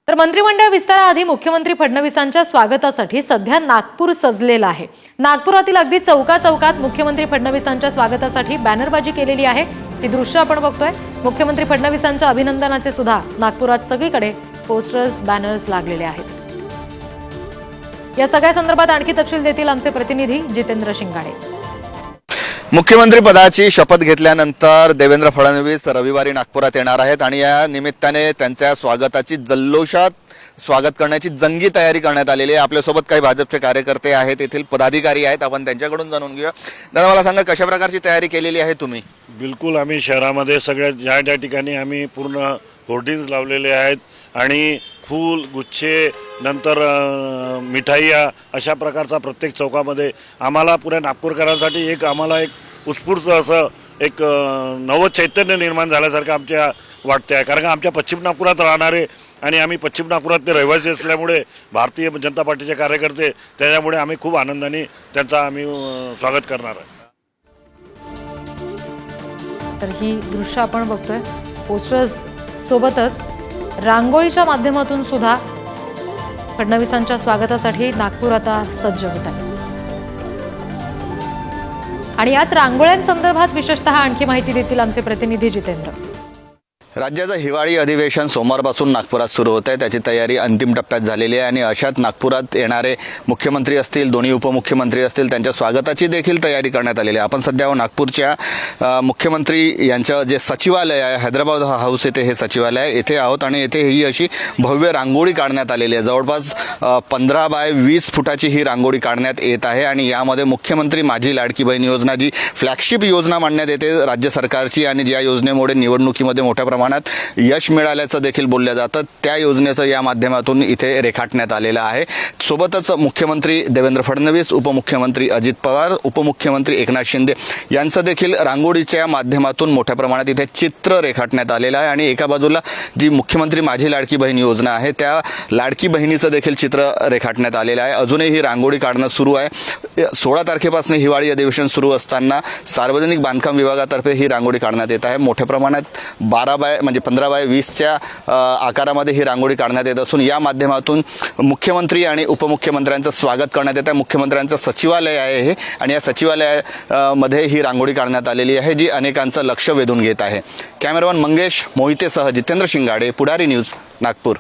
तर मंत्रिमंडळ विस्ताराआधी मुख्यमंत्री फडणवीसांच्या स्वागतासाठी सध्या नागपूर सजलेलं आहे। नागपुरातील अगदी चौकात मुख्यमंत्री फडणवीसांच्या स्वागतासाठी बॅनरबाजी केलेली आहे। ती दृश्य आपण बघतोय। मुख्यमंत्री फडणवीसांच्या अभिनंदनाचे सुद्धा नागपुरात सगळीकडे पोस्टर्स बॅनर्स लागलेले आहेत। या सगळ्या संदर्भात आणखी तपशील देतील आमचे प्रतिनिधी जितेंद्र शिंगाडे। मुख्यमंत्री पदाची शपथ घेतल्यानंतर देवेंद्र फडणवीस रविवारी नागपुरात येणार आहेत आणि या निमित्ताने त्यांच्या स्वागताची जल्लोषात स्वागत करण्याची जंगी तयारी करण्यात आलेली आहे। आपल्यासोबत काही भाजपचे कार्यकर्ते आहेत, येथील पदाधिकारी आहेत, आपण त्यांच्याकडून जाणून घेऊया। दादा, मला सांगा, कशा प्रकारची तयारी केलेली आहे तुम्ही? बिलकुल, आम्ही शहरामध्ये सगळ्या ज्या ठिकाणी आम्ही पूर्ण होर्डिंग्स लावलेले आहेत आणि फूल गुच्छे नंतर मिठाईया अशा प्रकारचा प्रत्येक चौकामध्ये आम्हाला पुऱ्या नागपूरकरांसाठी आम्हाला एक उत्स्फूर्त असं एक नवं चैतन्य निर्माण झाल्यासारखं आमच्या वाटते आहे। कारण का आमच्या पश्चिम नागपुरात राहणारे आणि आम्ही पश्चिम नागपुरातले रहिवासी असल्यामुळे भारतीय जनता पार्टीचे कार्यकर्ते, त्याच्यामुळे आम्ही खूप आनंदाने त्यांचा आम्ही स्वागत करणार आहे। तर ही दृश्य आपण बघतोय। पोस्टर्स सोबतच रांगोळीच्या माध्यमातून सुद्धा फडणवीसांच्या स्वागतासाठी नागपूर आता सज्ज होत आहे। आणि याच रांगोळ्यांसंदर्भात विशेषतः आणखी माहिती देतील आमचे प्रतिनिधी जितेंद्र। राज्याचं हिवाळी अधिवेशन सोमवारपासून नागपुरात सुरू होत आहे। त्याची तयारी अंतिम टप्प्यात झालेली आहे आणि अशात नागपुरात येणारे मुख्यमंत्री असतील, दोन्ही उपमुख्यमंत्री असतील, त्यांच्या स्वागताची देखील तयारी करण्यात आलेली आहे। आपण सध्या नागपूरच्या मुख्यमंत्री यांचं जे सचिवालय आहे, हैदराबाद हाऊस येथे हे सचिवालय आहे, येथे आहोत आणि येथे ही अशी भव्य रांगोळी काढण्यात आलेली आहे। जवळपास 15 बाय 20 फुटाची ही रांगोळी काढण्यात येत आहे आणि यामध्ये मुख्यमंत्री माझी लाडकी बहीण योजना, जी फ्लॅगशिप योजना मांडण्यात येते राज्य सरकारची आणि ज्या योजनेमुळे निवडणुकीमध्ये मोठ्या प्रमाणात यश मिळाल्याचं देखील बोललं जातं, त्या योजनेचं या माध्यमातून इथे रेखाटण्यात आलेलं आहे। सोबतच मुख्यमंत्री देवेंद्र फडणवीस, उपमुख्यमंत्री अजित पवार, उपमुख्यमंत्री एकनाथ शिंदे यांचं देखील रांगोळीच्या माध्यमातून मोठ्या प्रमाणात इथे चित्र रेखाटण्यात आलेलं आहे। आणि एका बाजूला जी मुख्यमंत्री माझी लाडकी बहीण योजना आहे, त्या लाडकी बहिणीचं देखील चित्र रेखाटण्यात आलेलं आहे। अजूनही ही रांगोळी काढणं सुरू आहे। 16 तारखेपासून हिवाळी अधिवेशन सुरू असताना सार्वजनिक बांधकाम विभागातर्फे ही रांगोळी काढण्यात येत आहे। मोठ्या प्रमाणात 15 बाय 20च्या आकारामध्ये ही रांगोळी काढण्यात येत असून या माध्यमातून मुख्यमंत्री आणि उपमुख्यमंत्र्यांचं स्वागत करण्यात येत आहे। मुख्यमंत्र्यांचं सचिवालय आहे हे आणि या सचिवालयामध्ये ही रांगोळी काढण्यात आलेली आहे, जी अनेकांचं लक्ष वेधून घेत आहे। कॅमेरामन मंगेश मोहितेसह जितेंद्र शिंगाडे, पुढारी न्यूज, नागपूर।